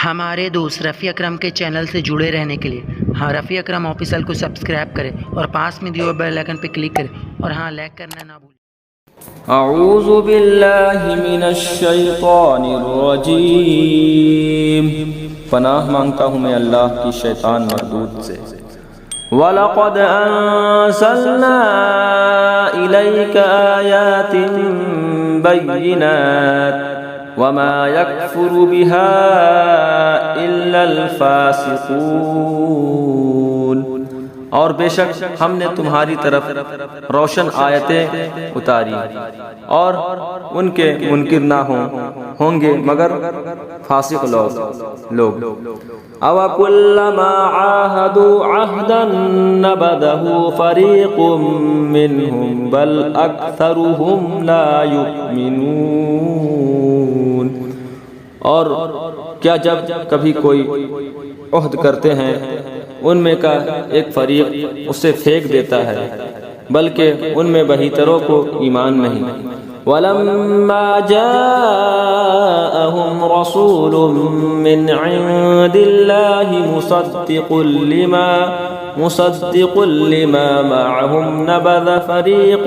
ہمارے دوست رفیع اکرم کے چینل سے جڑے رہنے کے لیے رفیع اکرم آفیشل کو سبسکرائب کریں اور پاس میں دیے ہوئے بیل آئکن پہ کلک کریں اور لائک کرنا نہ بھولیں۔ اعوذ باللہ من الشیطان الرجیم، پناہ مانگتا ہوں میں اللہ کی شیطان مردود سے۔ وَلَقَدْ أَنزَلْنَا إِلَيْكَ آيَاتٍ بَيِّنَاتٍ وَمَا يَكْفُرُ بِهَا إِلَّا الْفَاسِقُونَ، اور بے شک ہم نے تمہاری طرف روشن آیتیں اتاری اور ان کے منکر نہ ہوں گے مگر فاسق لوگ۔ أَوَكُلَّمَا عَاهَدُوا عَهْدًا نَبَذَهُ فَرِيقٌ مِّنْهُمْ بَلْ أَكْثَرُهُمْ لَا يُؤْمِنُونَ، اور کیا جب کبھی کوئی عہد کرتے ہیں ان میں کا ایک فریق اسے پھینک دیتا ہے، بلکہ ان میں بہتروں کو ایمان نہیں۔ وَلَمَّا جَاءَهُمْ رَسُولٌ مِّنْ عِندِ اللَّهِ مُصَدِّقٌ لِمَا مَعَهُمْ نَبَذَ فَرِيقٌ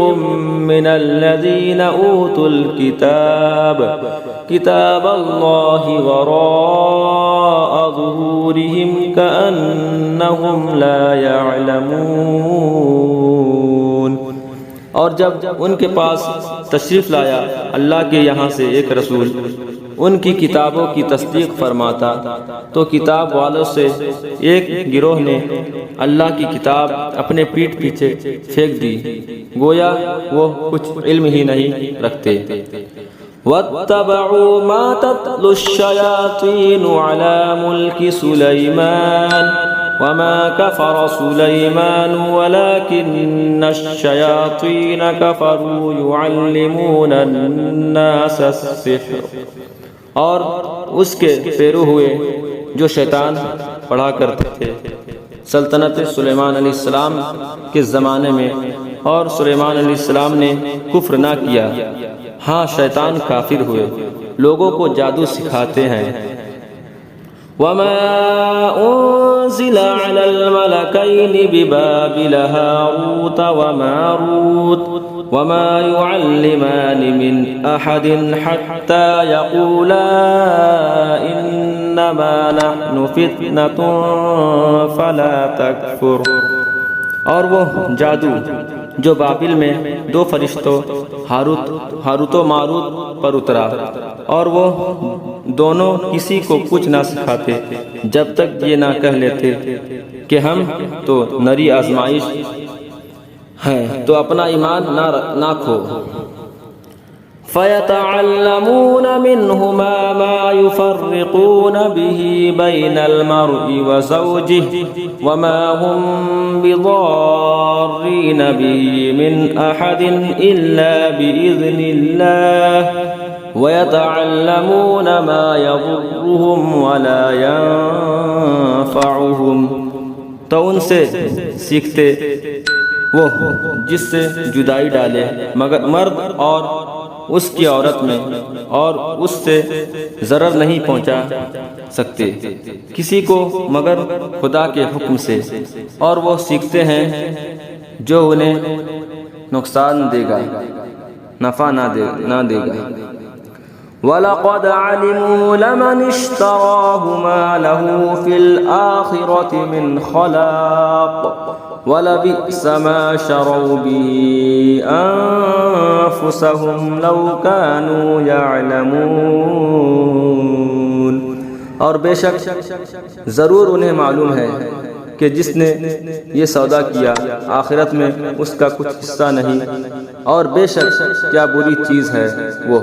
مِّنَ الَّذِينَ أُوتُوا الْكِتَابَ كِتَابَ اللَّهِ وَرَاءَ ظُهُورِهِمْ كَأَنَّهُمْ لَا يَعْلَمُونَ، اور جب ان کے پاس تشریف لایا اللہ کے یہاں سے ایک رسول ان کی کتابوں کی تصدیق فرماتا تو کتاب والوں سے ایک گروہ نے اللہ کی کتاب اپنے پیٹھ پیچھے پھینک دی، گویا وہ کچھ علم ہی نہیں رکھتے۔ وَاتَّبَعُوا مَا تَتْلُو الشَّيَاطِينُ عَلَى مُلْكِ سُلَيْمَانَ وَمَا كَفَرَ سُلَيْمَانُ وَلَكِنَّ الشَّيَاطِينَ كَفَرُوا يُعَلِّمُونَ النَّاسَ السِّحْرَ، اور اس کے پیرو ہوئے جو شیطان پڑھا کرتے تھے سلطنت سلیمان علیہ السلام کے زمانے میں، اور سلیمان علیہ السلام نے کفر نہ کیا، ہاں شیطان کافر ہوئے، لوگوں کو جادو سکھاتے ہیں۔ وَمَا أُنزِلَ عَلَى الْمَلَكَيْنِ بِبَابِلَ هَارُوتَ وَمَارُوتَ وَمَا يُعَلِّمَانِ مِنْ أَحَدٍ حَتَّى يَقُولَا إِنَّمَا نَحْنُ فِتْنَةٌ فَلَا تَكْفُرْ، اور وہ جادو جو بابل میں دو فرشتوں ہاروت و ماروت پر اترا، اور وہ دونوں کسی کو کچھ نہ سکھاتے جب تک یہ نہ کہہ لیتے کہ ہم تو نری آزمائش ہیں، تو اپنا ایمان نہ کھو۔ فَيَتَعَلَّمُونَ مِنْهُمَا مَا يُفَرِّقُونَ بِهِ بَيْنَ الْمَرْءِ وَزَوْجِهِ وَمَا هُمْ بِضَارِّينَ بِهِ مِنْ أَحَدٍ إِلَّا بِإِذْنِ اللَّهِ وَيَتَعَلَّمُونَ مَا يَضُرُّهُمْ وَلَا يَنفَعُهُمْ، تو ان سے سیکھتے وہ جس سے جدائی ڈالے مگر مرد اور اس کی عورت میں، اور اس سے ضرر نہیں پہنچا سکتے کسی کو مگر خدا کے حکم سے، اور وہ سیکھتے ہیں جو انہیں نقصان دے گا، نفع نہ دے گا۔ وَلَقَدْ عَلِمُوا لَمَنِ اشْتَرَاهُ مَا لَهُ فِي الْآخِرَةِ مِنْ خَلَاقٍ وَلَبِئْسَ مَا شَرَوْا بِهِ أَنفُسَهُمْ لَوْ كَانُوا يَعْلَمُونَ، اور بے شک ضرور انہیں معلوم ہے کہ جس نے یہ سودا کیا آخرت میں اس کا کچھ حصہ نہیں، اور بے شک کیا بری چیز ہے وہ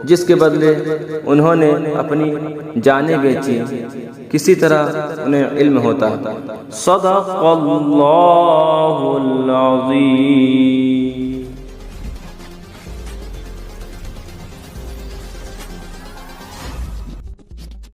جس کے بدلے انہوں نے اپنی جانیں بیچی، کسی طرح انہیں علم ہوتا۔ صدق اللہ العظیم۔